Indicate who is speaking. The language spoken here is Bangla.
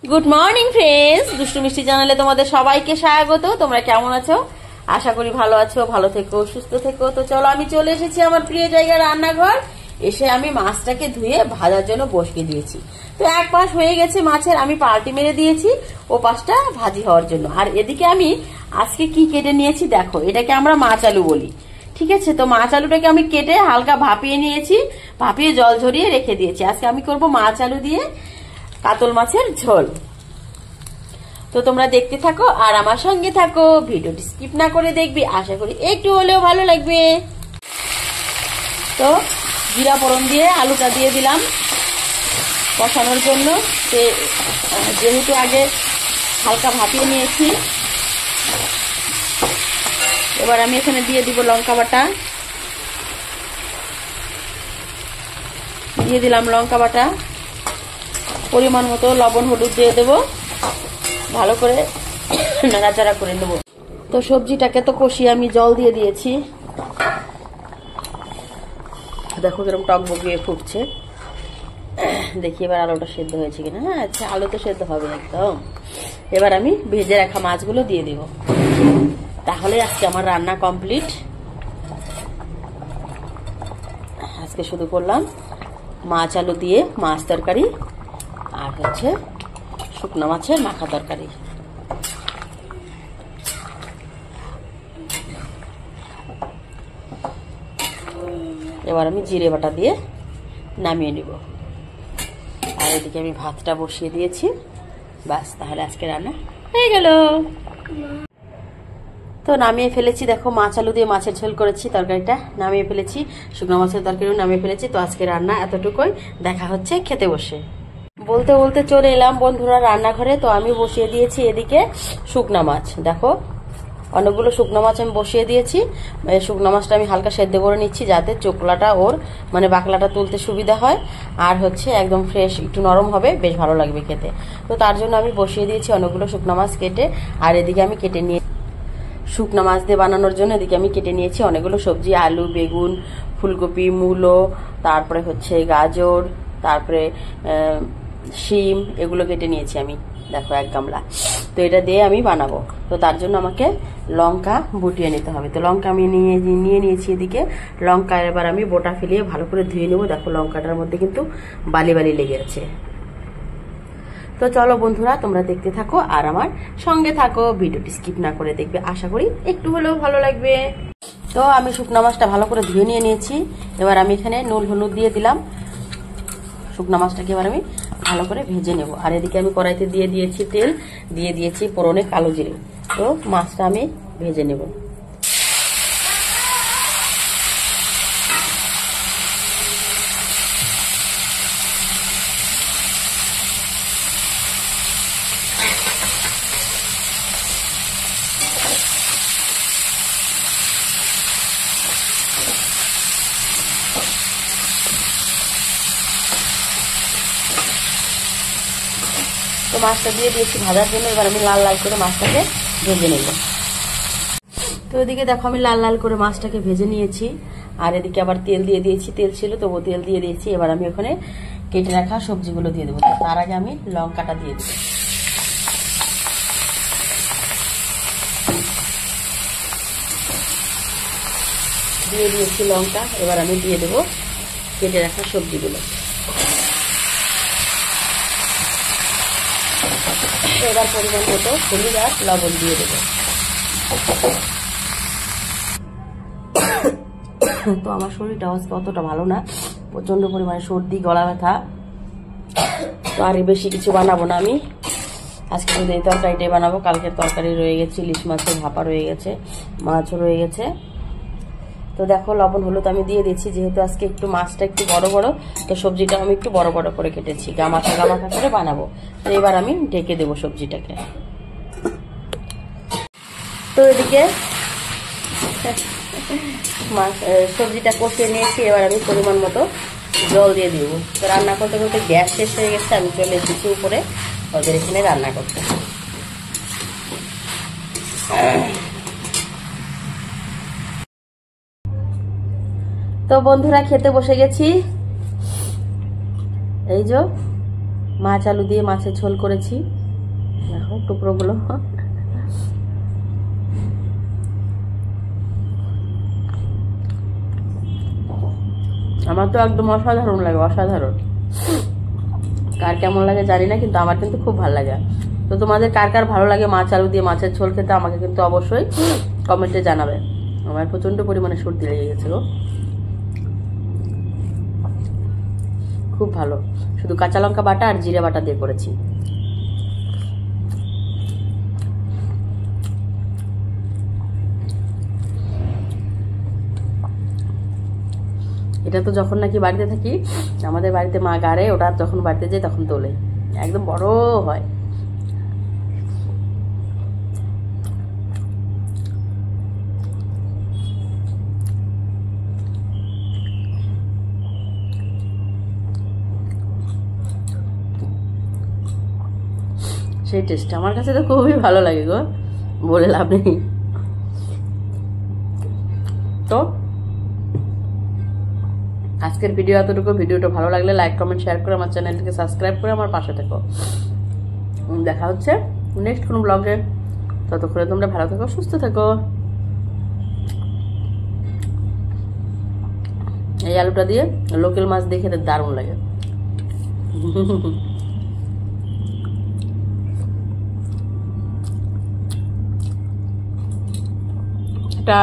Speaker 1: গুড মর্নিং ফ্রেন্ডস, দুষ্টু মিষ্টি চ্যানেলে তোমাদের সবাইকে স্বাগত। তোমরা কেমন আছো? আশা করি ভালো আছো, ভালো থেকো, সুস্থ থেকো। তো চলো, আমি চলে এসেছি আমার প্রিয় জায়গা রান্নাঘর। এসে আমি মাছটাকে ধুয়ে ভাজার জন্য বসিয়ে দিয়েছি। তো এক পাশ হয়ে গেছে মাছের, আমি পাল্টি মেরে দিয়েছি ও পাশটা ভাজি হওয়ার জন্য। আর এদিকে আমি আজকে কি কেটে নিয়েছি দেখো, এটাকে আমরা মাছ আলু বলি, ঠিক আছে? তো মাছ আলুটাকে আমি কেটে হালকা ভাপিয়ে নিয়েছি, ভাপিয়ে জল ঝরিয়ে রেখে দিয়েছি। আজকে আমি করব মাছ আলু দিয়ে কাতল মাছের ঝোল। তো তোমরা দেখতে থাকো আর আমার সঙ্গে থাকো, ভিডিওটি স্কিপ না করে দেখবি, আশা করি একটু হলেও ভালো লাগবে। তো জিরা ফোড়ন দিয়ে আলুটা দিয়ে দিলাম কষানোর জন্য। যেহেতু আগে হালকা ভাপিয়ে নিয়েছি, এবার আমি এখানে দিয়ে দিব লঙ্কা বাটা, দিয়ে দিলাম লঙ্কা বাটা, পরিমাণ মতো লবণ হলুদ দিয়ে দেবো, ভালো করে নাড়াচাড়া করে নেব। তো সবজিটাকে তো কষিয়ে আমি জল দিয়ে দিয়েছি, দেখো কিরকম টক বগিয়ে ফুটছে। দেখি এবার আলুটা সেদ্ধ হয়েছে কিনা। হ্যাঁ আচ্ছা, আলু তো সেদ্ধ হবে একদম। এবার আমি ভেজে রাখা মাছগুলো দিয়ে দেব, তাহলে আজকে আমার রান্না কমপ্লিট। আজকে শুধু করলাম মাছ আলু দিয়ে মাছ তরকারি আর হচ্ছে শুকনো মাছের মাখা তরকারি। এবার আমি জিরে বাটা দিয়ে নামিয়ে নিব। আর এদিকে আমি ভাতটা বসিয়ে দিয়েছি, বাস তাহলে আজকে রান্না হয়ে গেল। তো নামিয়ে ফেলেছি, দেখো মাছ আলু দিয়ে মাছের ঝোল করেছি, তরকারিটা নামিয়ে ফেলেছি, শুকনো মাছের তরকারিও নামিয়ে ফেলেছি। তো আজকে রান্না এতটুকুই, দেখা হচ্ছে খেতে বসে। বলতে বলতে চলে এলাম বন্ধুরা রান্নাঘরে। তো আমি বসিয়ে দিয়েছি এদিকে শুকনা মাছ, দেখো অনেকগুলো শুকনো মাছ আমি বসিয়ে দিয়েছি। শুকনো মাছটা আমি হালকা সেদ্ধ করে নিচ্ছি, যাতে চোকলাটা ওর মানে বাকলাটা তুলতে সুবিধা হয়, আর হচ্ছে একদম ফ্রেশ একটু নরম হবে, বেশ ভালো লাগবে খেতে। তো তার জন্য আমি বসিয়ে দিয়েছি অনেকগুলো শুকনো মাছ কেটে। আর এদিকে আমি কেটে নিয়ে শুকনো মাছ দিয়ে বানানোর জন্য এদিকে আমি কেটে নিয়েছি অনেকগুলো সবজি, আলু, বেগুন, ফুলকপি, মূলো, তারপরে হচ্ছে গাজর, তারপরে শিম, এগুলো কেটে নিয়েছি আমি, দেখো এক গামলা। তো এটা দিয়ে আমি বানাবো। তো তার জন্য আমাকে লঙ্কা বুটিয়ে নিতে হবে। তো লঙ্কা আমি নিয়ে নিয়েছি এদিকে। লঙ্কা এবার আমি বোটা ফেলিয়ে ভালো করে ধুয়ে নেবো। দেখো লঙ্কাটার মধ্যে কিন্তু বালি বালি লেগে আছে। তো চলো বন্ধুরা, তোমরা দেখতে থাকো আর আমার সঙ্গে থাকো, ভিডিওটি স্কিপ না করে দেখবে, আশা করি একটু হলেও ভালো লাগবে। তো আমি শুকনো মাছটা ভালো করে ধুয়ে নিয়ে নিয়েছি। এবার আমি এখানে নুন হলুদ দিয়ে দিলাম। শুকনো মাছটাকে এবার আমি ভালো করে ভেজে নেব। আর এদিকে আমি কড়াইতে দিয়ে দিয়েছি তেল, দিয়ে দিয়েছি ফোড়নে কালো জিরে। তো মাছটা আমি ভেজে নেব। তো মাছটা দিয়ে দিয়েছি ভাজার জন্য। এবার আমি লাল লাল করে মাছটাকে ভেজে নেব। তো এদিকে দেখো আমি লাল লাল করে মাছটাকে ভেজে নিয়েছি। আর এদিকে আবার তেল দিয়ে দিয়েছি, তেল ছিল তবু তেল দিয়ে দিয়েছি। এবার আমি ওখানে কেটে রাখা সবজিগুলো দিয়ে দেবো। তার আগে আমি লঙ্কাটা দিয়ে দেবো। দিয়ে দিয়েছি লঙ্কা। এবার আমি দিয়ে দেবো কেটে রাখা সবজিগুলো। এবার পরিমাণ মতো হলুদ আর লবণ দিয়ে দেবো। তো আমার শরীরটা আজকে অতটা ভালো না, প্রচন্ড পরিমাণে সর্দি, গলা ব্যথা। তো আর বেশি কিছু বানাবো না আমি আজকে, শুধু এই তরকারিটাই বানাবো। কালকের তরকারি রয়ে গেছে, ইলিশ মাছের ভাপা রয়ে গেছে, মাছও রয়ে গেছে। তো দেখো লবণ হলুদ আমি দিয়ে দিচ্ছি, যেহেতু আজকে একটু মাছটা একটু বড় বড়, তো সবজিটা আমি একটু বড় বড় করে কেটেছি, গামাখা গামাখা করে বানাবো। তো এবার আমি ঢেকে দেবো সবজিটাকে। তো এদিকে সবজিটা কষিয়ে নিয়েছি। এবার আমি পরিমাণ মতো জল দিয়ে দিব। তো রান্না করতে করতে গ্যাস শেষ হয়ে গেছে, আমি চলে এসেছি উপরে ওদের এখানে রান্না করতে। তো বন্ধুরা খেতে বসে গেছি। এই যে মাছ আলু দিয়ে মাছের ঝোল করেছি, দেখো টুকরোগুলো। আমার তো একদম অসাধারণ লাগে, অসাধারণ। কার কেমন লাগে জানি না, কিন্তু আমার কিন্তু খুব ভালো লাগে। তো তোমাদের কার কার ভালো লাগে মাছ আলু দিয়ে মাছের ঝোল খেতে আমাকে কিন্তু অবশ্যই কমেন্টে জানাবে। আমার প্রচন্ড পরিমাণে সর্দি লেগে গেছে গো, খুব ভালো। শুধু কাঁচা লঙ্কা বাটা আর জিরে বাটা দিয়ে করেছি। এটা তো যখন নাকি বাড়িতে থাকি, আমাদের বাড়িতে মা গাড়ে, ওটা যখন বাড়িতে যায় তখন তোলে, একদম বড় হয়। সেই টেস্ট আমার কাছে তো খুবই ভালো লাগে গো, বলে লাভ নেই। তো আজকের ভিডিও এতটুকু। ভিডিওটা ভালো লাগলে লাইক কমেন্ট শেয়ার করে আমার চ্যানেলটিকে সাবস্ক্রাইব করে আমার পাশে থেকো। দেখা হচ্ছে নেক্সট কোনো ব্লগে। ততক্ষণে তোমরা ভালো থেকো, সুস্থ থেকো। এই আলুটা দিয়ে লোকাল মাছ দিয়ে খেতে দারুণ লাগে। এটা